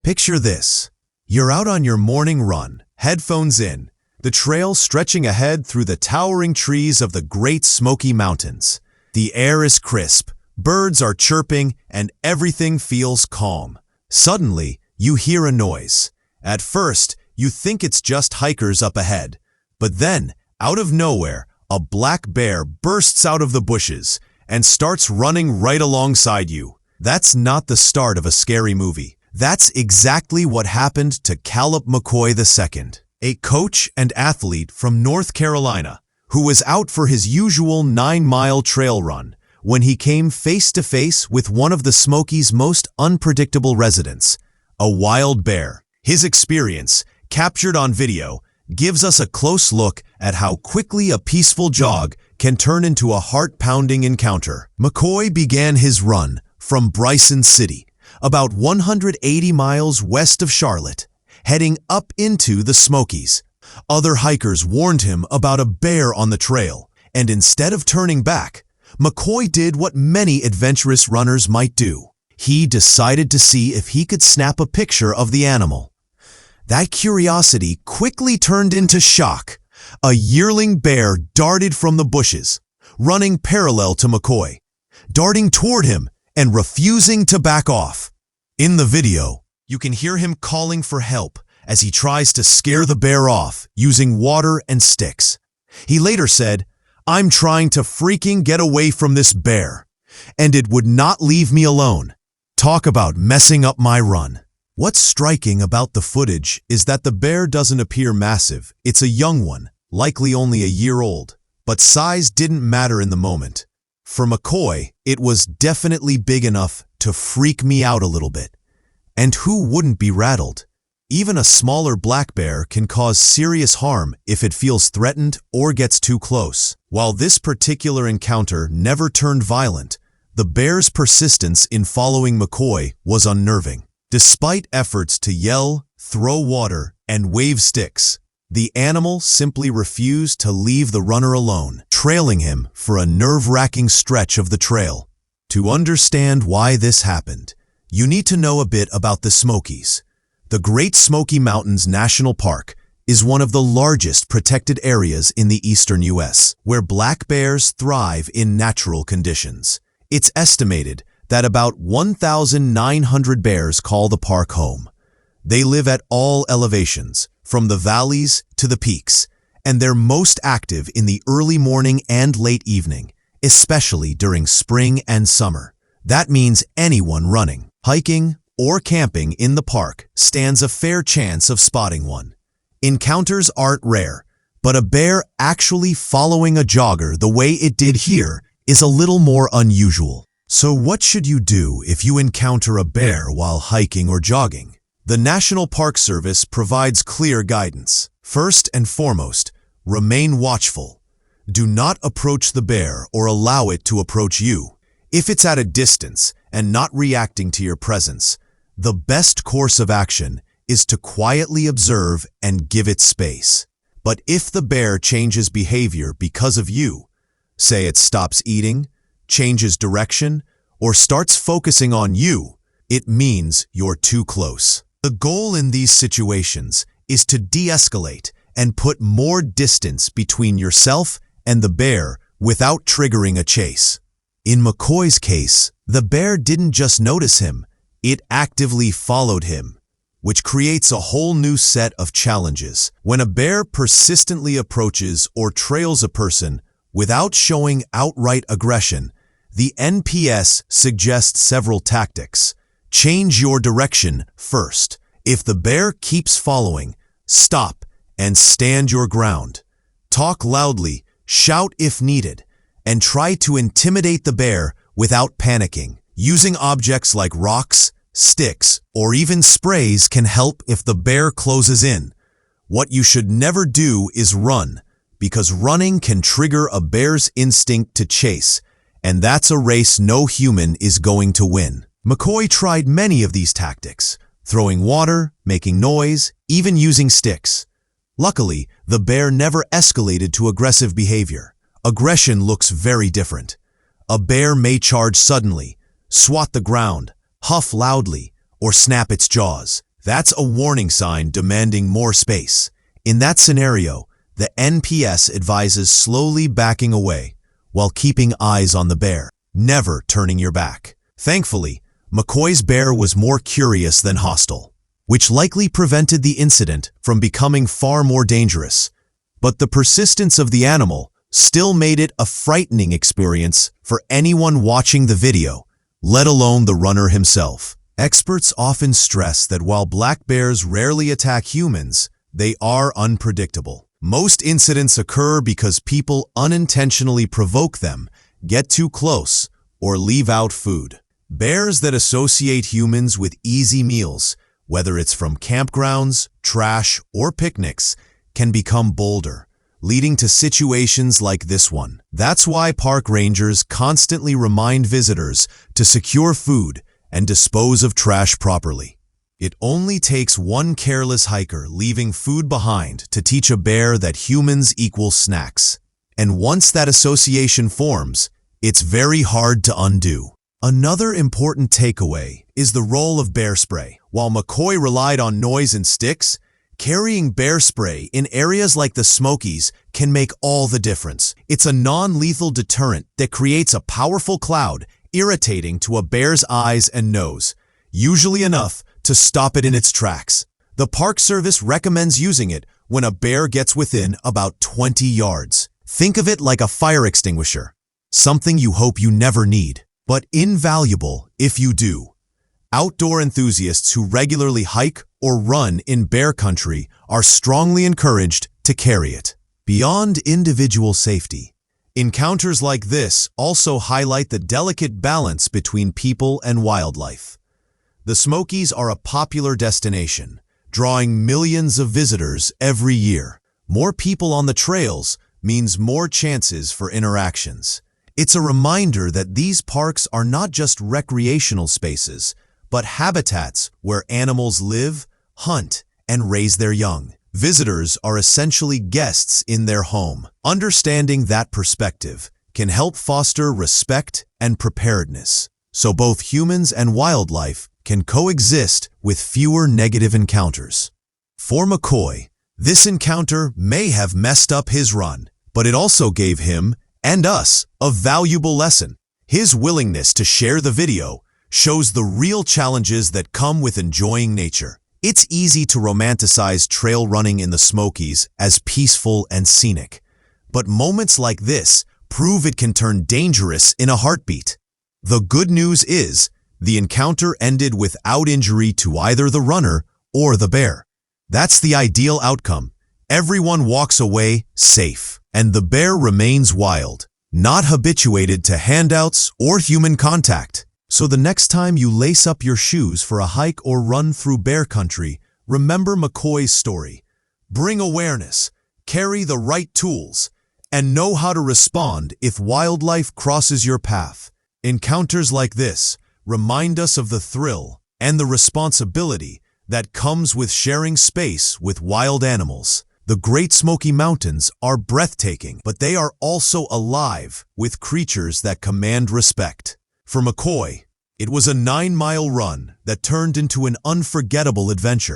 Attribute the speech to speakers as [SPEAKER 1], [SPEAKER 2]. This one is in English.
[SPEAKER 1] Picture this. You're out on your morning run, headphones in, the trail stretching ahead through the towering trees of the Great Smoky Mountains. The air is crisp, birds are chirping, and everything feels calm. Suddenly, you hear a noise. At first, you think it's just hikers up ahead. But then, out of nowhere, a black bear bursts out of the bushes and starts running right alongside you. That's not the start of a scary movie. That's exactly what happened to Caleb McCoy II, a coach and athlete from North Carolina, who was out for his usual 9-mile trail run when he came face-to-face with one of the Smokies' most unpredictable residents, a wild bear. His experience, captured on video, gives us a close look at how quickly a peaceful jog can turn into a heart-pounding encounter. McCoy began his run from Bryson City, about 180 miles west of Charlotte, heading up into the Smokies. Other hikers warned him about a bear on the trail, and instead of turning back, McCoy did what many adventurous runners might do. He decided to see if he could snap a picture of the animal. That curiosity quickly turned into shock. A yearling bear darted from the bushes, running parallel to McCoy, darting toward him and refusing to back off. In the video, you can hear him calling for help as he tries to scare the bear off using water and sticks. He later said, "I'm trying to freaking get away from this bear, and it would not leave me alone." Talk about messing up my run. What's striking about the footage is that the bear doesn't appear massive. It's a young one, likely only a year old, but size didn't matter in the moment. For McCoy, it was definitely big enough to freak me out a little bit. And who wouldn't be rattled? Even a smaller black bear can cause serious harm if it feels threatened or gets too close. While this particular encounter never turned violent, the bear's persistence in following McCoy was unnerving. Despite efforts to yell, throw water, and wave sticks, the animal simply refused to leave the runner alone, trailing him for a nerve-wracking stretch of the trail. To understand why this happened, you need to know a bit about the Smokies. The Great Smoky Mountains National Park is one of the largest protected areas in the eastern U.S., where black bears thrive in natural conditions. It's estimated that about 1,900 bears call the park home. They live at all elevations, from the valleys to the peaks, and they're most active in the early morning and late evening, especially during spring and summer. That means anyone running, hiking, or camping in the park stands a fair chance of spotting one. Encounters aren't rare, but a bear actually following a jogger the way it did here is a little more unusual. So what should you do if you encounter a bear while hiking or jogging? The National Park Service provides clear guidance. First and foremost, remain watchful. Do not approach the bear or allow it to approach you. If it's at a distance and not reacting to your presence, the best course of action is to quietly observe and give it space. But if the bear changes behavior because of you, say it stops eating, changes direction, or starts focusing on you, it means you're too close. The goal in these situations is to de-escalate and put more distance between yourself and the bear without triggering a chase. In McCoy's case, the bear didn't just notice him, it actively followed him, which creates a whole new set of challenges. When a bear persistently approaches or trails a person without showing outright aggression, the NPS suggests several tactics. Change your direction first. If the bear keeps following, stop and stand your ground. Talk loudly, shout if needed, and try to intimidate the bear without panicking. Using objects like rocks, sticks, or even sprays can help if the bear closes in. What you should never do is run, because running can trigger a bear's instinct to chase, and that's a race no human is going to win. McCoy tried many of these tactics, throwing water, making noise, even using sticks. Luckily, the bear never escalated to aggressive behavior. Aggression looks very different. A bear may charge suddenly, swat the ground, huff loudly, or snap its jaws. That's a warning sign demanding more space. In that scenario, the NPS advises slowly backing away while keeping eyes on the bear, never turning your back. Thankfully, McCoy's bear was more curious than hostile, which likely prevented the incident from becoming far more dangerous. But the persistence of the animal still made it a frightening experience for anyone watching the video, let alone the runner himself. Experts often stress that while black bears rarely attack humans, they are unpredictable. Most incidents occur because people unintentionally provoke them, get too close, or leave out food. Bears that associate humans with easy meals, whether it's from campgrounds, trash, or picnics, can become bolder, leading to situations like this one. That's why park rangers constantly remind visitors to secure food and dispose of trash properly. It only takes one careless hiker leaving food behind to teach a bear that humans equal snacks. And once that association forms, it's very hard to undo. Another important takeaway is the role of bear spray. While McCoy relied on noise and sticks, carrying bear spray in areas like the Smokies can make all the difference. It's a non-lethal deterrent that creates a powerful cloud, irritating to a bear's eyes and nose, usually enough to stop it in its tracks. The Park Service recommends using it when a bear gets within about 20 yards. Think of it like a fire extinguisher, something you hope you never need, but invaluable if you do. Outdoor enthusiasts who regularly hike or run in bear country are strongly encouraged to carry it. Beyond individual safety, encounters like this also highlight the delicate balance between people and wildlife. The Smokies are a popular destination, drawing millions of visitors every year. More people on the trails means more chances for interactions. It's a reminder that these parks are not just recreational spaces, but habitats where animals live, hunt, and raise their young. Visitors are essentially guests in their home. Understanding that perspective can help foster respect and preparedness, so both humans and wildlife can coexist with fewer negative encounters. For McCoy, this encounter may have messed up his run, but it also gave him and us a valuable lesson. His willingness to share the video shows the real challenges that come with enjoying nature. It's easy to romanticize trail running in the Smokies as peaceful and scenic, but moments like this prove it can turn dangerous in a heartbeat. The good news is, the encounter ended without injury to either the runner or the bear. That's the ideal outcome. Everyone walks away safe, and the bear remains wild, not habituated to handouts or human contact. So the next time you lace up your shoes for a hike or run through bear country, remember McCoy's story. Bring awareness, carry the right tools, and know how to respond if wildlife crosses your path. Encounters like this remind us of the thrill and the responsibility that comes with sharing space with wild animals. The Great Smoky Mountains are breathtaking, but they are also alive with creatures that command respect. For McCoy, it was a 9-mile run that turned into an unforgettable adventure.